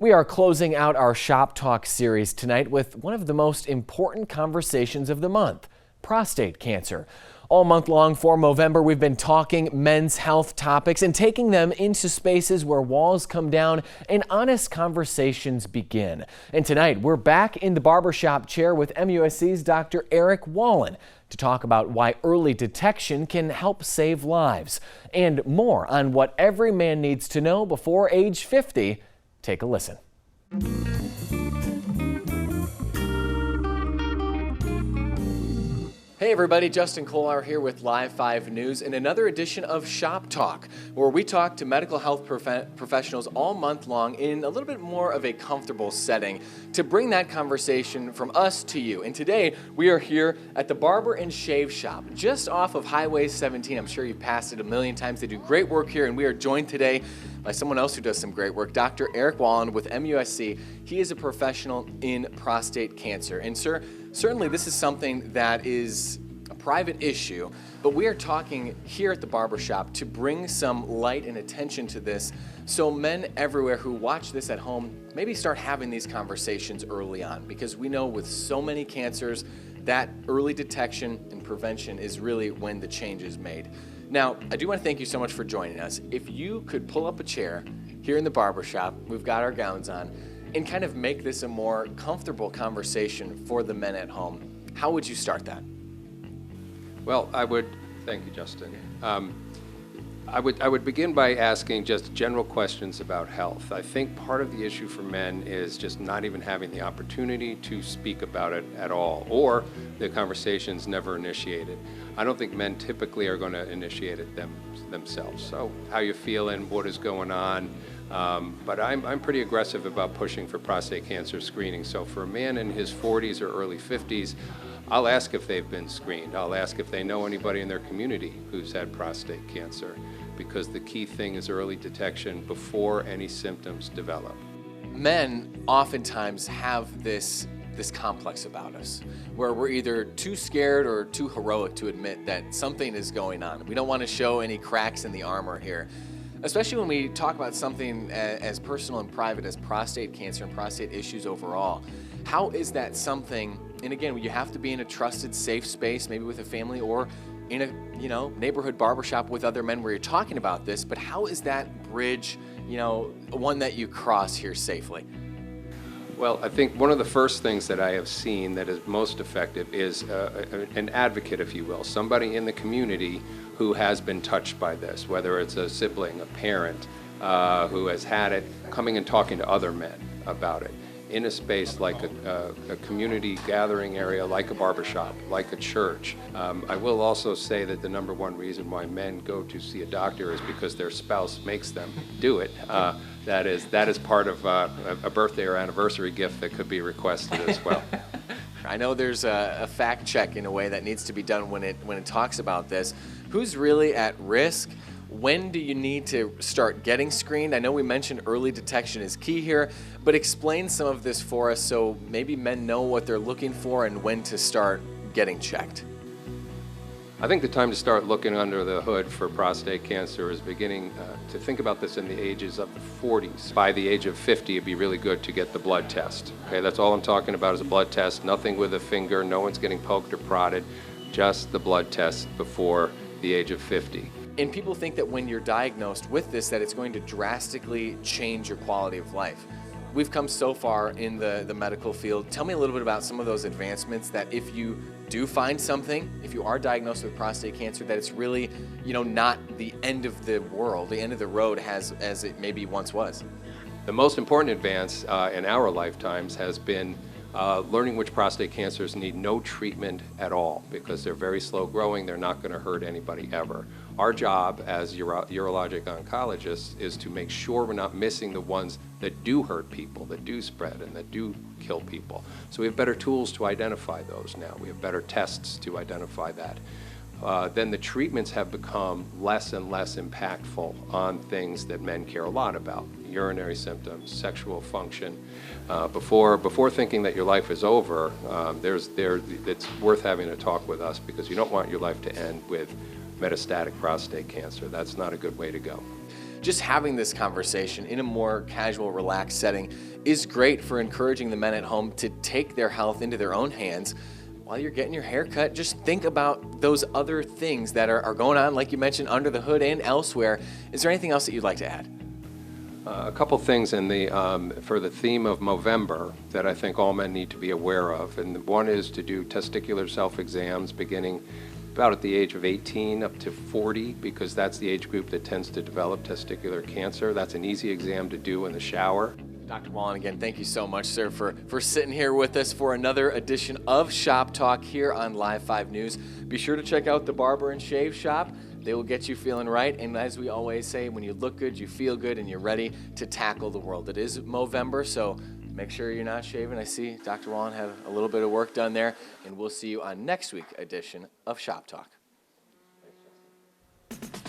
We are closing out our Shop Talk series tonight with one of the most important conversations of the month, prostate cancer. All month long for Movember, we've been talking men's health topics and taking them into spaces where walls come down and honest conversations begin. And tonight, we're back in the Barber Shop chair with MUSC's Dr. Eric Wallen to talk about why early detection can help save lives and more on what every man needs to know before age 50. Take a listen. Hey everybody, Justin Kolar here with Live 5 News and another edition of Shop Talk, where we talk to medical health professionals all month long in a little bit more of a comfortable setting to bring that conversation from us to you. And today we are here at the Barber Shave Shop, just off of Highway 17. I'm sure you've passed it a million times. They do great work here, and we are joined today by someone else who does some great work, Dr. Eric Wallen with MUSC. He is a professional in prostate cancer. And sir, certainly this is something that is a private issue, but we are talking here at the Barber Shop to bring some light and attention to this so men everywhere who watch this at home maybe start having these conversations early on, because we know with so many cancers that early detection and prevention is really when the change is made. Now, I do want to thank you so much for joining us. If you could pull up a chair here in the Barber Shop, we've got our gowns on, and kind of make this a more comfortable conversation for the men at home, how would you start that? Well, thank you, Justin. I would begin by asking just general questions about health. I think part of the issue for men is just not even having the opportunity to speak about it at all, or the conversation's never initiated. I don't think men typically are going to initiate it themselves. So how you feeling, what is going on? But I'm pretty aggressive about pushing for prostate cancer screening. So for a man in his 40s or early 50s, I'll ask if they've been screened. I'll ask if they know anybody in their community who's had prostate cancer, because the key thing is early detection before any symptoms develop. Men oftentimes have this complex about us, where we're either too scared or too heroic to admit that something is going on. We don't want to show any cracks in the armor here, especially when we talk about something as personal and private as prostate cancer and prostate issues overall. How is that something, and again, you have to be in a trusted, safe space, maybe with a family or in a neighborhood barbershop with other men where you're talking about this, but how is that bridge, one that you cross here safely? Well, I think one of the first things that I have seen that is most effective is an advocate, if you will, somebody in the community who has been touched by this, whether it's a sibling, a parent who has had it, coming and talking to other men about it in a space like a community gathering area, like a barbershop, like a church. I will also say that the number one reason why men go to see a doctor is because their spouse makes them do it. That is part of a birthday or anniversary gift that could be requested as well. I know there's a fact check in a way that needs to be done when it talks about this. Who's really at risk? When do you need to start getting screened? I know we mentioned early detection is key here, but explain some of this for us so maybe men know what they're looking for and when to start getting checked. I think the time to start looking under the hood for prostate cancer is beginning to think about this in the ages of the 40s. By the age of 50, it'd be really good to get the blood test. Okay, that's all I'm talking about is a blood test, nothing with a finger, no one's getting poked or prodded, just the blood test before the age of 50. And people think that when you're diagnosed with this, that it's going to drastically change your quality of life. We've come so far in the medical field. Tell me a little bit about some of those advancements that if you do find something, if you are diagnosed with prostate cancer, that it's really, not the end of the world, the end of the road as it maybe once was. The most important advance in our lifetimes has been learning which prostate cancers need no treatment at all because they're very slow growing, they're not going to hurt anybody ever. Our job as urologic oncologists is to make sure we're not missing the ones that do hurt people, that do spread, and that do kill people. So we have better tools to identify those now. We have better tests to identify that. Then the treatments have become less and less impactful on things that men care a lot about: urinary symptoms, sexual function. Before thinking that your life is over, it's worth having a talk with us, because you don't want your life to end with metastatic prostate cancer. That's not a good way to go. just having this conversation in a more casual, relaxed setting is great for encouraging the men at home to take their health into their own hands. While you're getting your hair cut, just think about those other things that are going on, like you mentioned, under the hood and elsewhere. Is there anything else that you'd like to add? A couple things in for the theme of Movember that I think all men need to be aware of. And one is to do testicular self-exams beginning about at the age of 18 up to 40, because that's the age group that tends to develop testicular cancer. That's an easy exam to do in the shower. Dr. Wallen, again, thank you so much, sir, for sitting here with us for another edition of Shop Talk here on Live 5 News. Be sure to check out the Barber and Shave Shop. They will get you feeling right, and as we always say, when you look good, you feel good, and you're ready to tackle the world. It is Movember, so make sure you're not shaving. I see Dr. Wallen had a little bit of work done there, and we'll see you on next week's edition of Shop Talk. Thanks, Justin.